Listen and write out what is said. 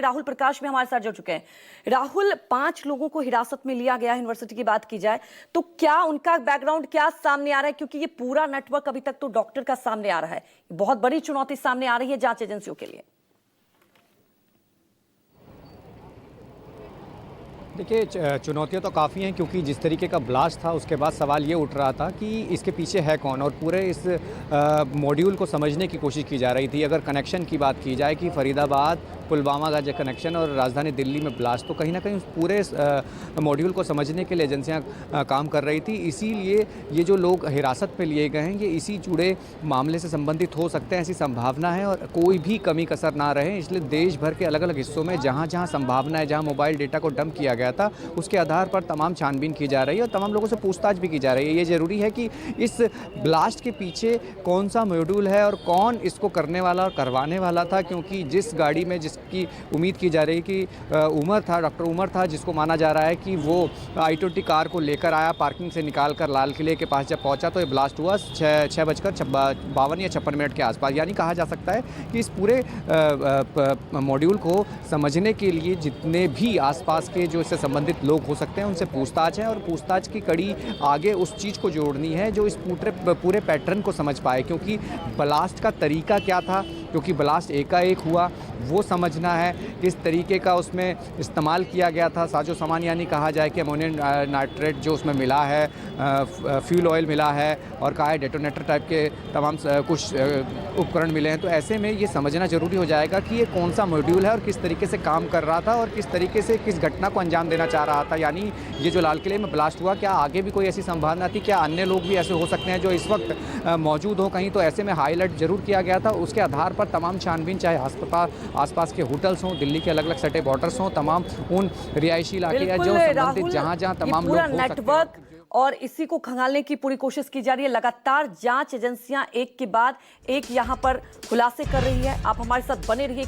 राहुल प्रकाश में हमारे साथ जुड़ चुके हैं। राहुल, 5 लोगों को हिरासत में लिया गया यूनिवर्सिटी की बात की जाए तो क्या उनका बैकग्राउंड क्या सामने आ रहा है, क्योंकि ये पूरा नेटवर्क अभी तक तो डॉक्टर का सामने आ रहा है। बहुत बड़ी चुनौती सामने आ रही है जांच एजेंसियों के लिए। देखिए, चुनौतियाँ तो काफ़ी हैं, क्योंकि जिस तरीके का ब्लास्ट था उसके बाद सवाल ये उठ रहा था कि इसके पीछे है कौन, और पूरे इस मॉड्यूल को समझने की कोशिश की जा रही थी। अगर कनेक्शन की बात की जाए कि फरीदाबाद पुलवामा का जो कनेक्शन और राजधानी दिल्ली में ब्लास्ट, तो कहीं ना कहीं उस पूरे मॉड्यूल को समझने के लिए एजेंसियां काम कर रही थी। इसीलिए ये जो लोग हिरासत में लिए गए हैं ये इसी जुड़े मामले से संबंधित हो सकते हैं, ऐसी संभावना है, और कोई भी कमी कसर ना रहे। इसलिए देश भर के अलग अलग हिस्सों में जहाँ जहाँ संभावना है, जहाँ मोबाइल डेटा को डंप किया गया था, उसके आधार पर तमाम छानबीन की जा रही है और तमाम लोगों से पूछताछ भी की जा रही है। ये ज़रूरी है कि इस ब्लास्ट के पीछे कौन सा मॉड्यूल है और कौन इसको करने वाला और करवाने वाला था, क्योंकि जिस गाड़ी में जिसकी उम्मीद की जा रही कि डॉक्टर उमर था, जिसको माना जा रहा है कि वो I-20 कार को लेकर आया, पार्किंग से निकाल कर लाल किले के पास जब पहुंचा तो ये ब्लास्ट हुआ 6:52 या 56 मिनट के आसपास। यानी कहा जा सकता है कि इस पूरे मॉड्यूल को समझने के लिए जितने भी आसपास के जो इससे संबंधित लोग हो सकते हैं उनसे पूछताछ है, और पूछताछ की कड़ी आगे उस चीज़ को जोड़नी है जो इस पूरे पैटर्न को समझ पाए, क्योंकि ब्लास्ट का तरीका क्या था, क्योंकि ब्लास्ट एकाएक हुआ, वो समझना है। किस तरीके का उसमें इस्तेमाल किया गया था साजो सामान, यानी कहा जाए कि अमोनियम नाइट्रेट जो उसमें मिला है, फ्यूल ऑयल मिला है, और कहा है डेटोनेटर टाइप के तमाम कुछ उपकरण मिले हैं। तो ऐसे में ये समझना ज़रूरी हो जाएगा कि ये कौन सा मॉड्यूल है और किस तरीके से काम कर रहा था और किस तरीके से किस घटना को अंजाम देना चाह रहा था। यानी ये जो लाल किले में ब्लास्ट हुआ, क्या आगे भी कोई ऐसी संभावना थी, क्या अन्य लोग भी ऐसे हो सकते हैं जो इस वक्त मौजूद हो कहीं, तो ऐसे में हाई अलर्ट जरूर किया गया था। उसके आधार पर तमाम छानबीन, चाहे अस्पताल आसपास के होटल्स हों, दिल्ली के अलग अलग सटे बॉर्डर्स हों, तमाम उन रिहायशी इलाके हैं जो संबंधित जहां तमाम लोग हो नेटवर्क और इसी को खंगालने की पूरी कोशिश की जा रही है। लगातार जांच एजेंसियां एक के बाद एक यहां पर खुलासे कर रही है। आप हमारे साथ बने रहिए।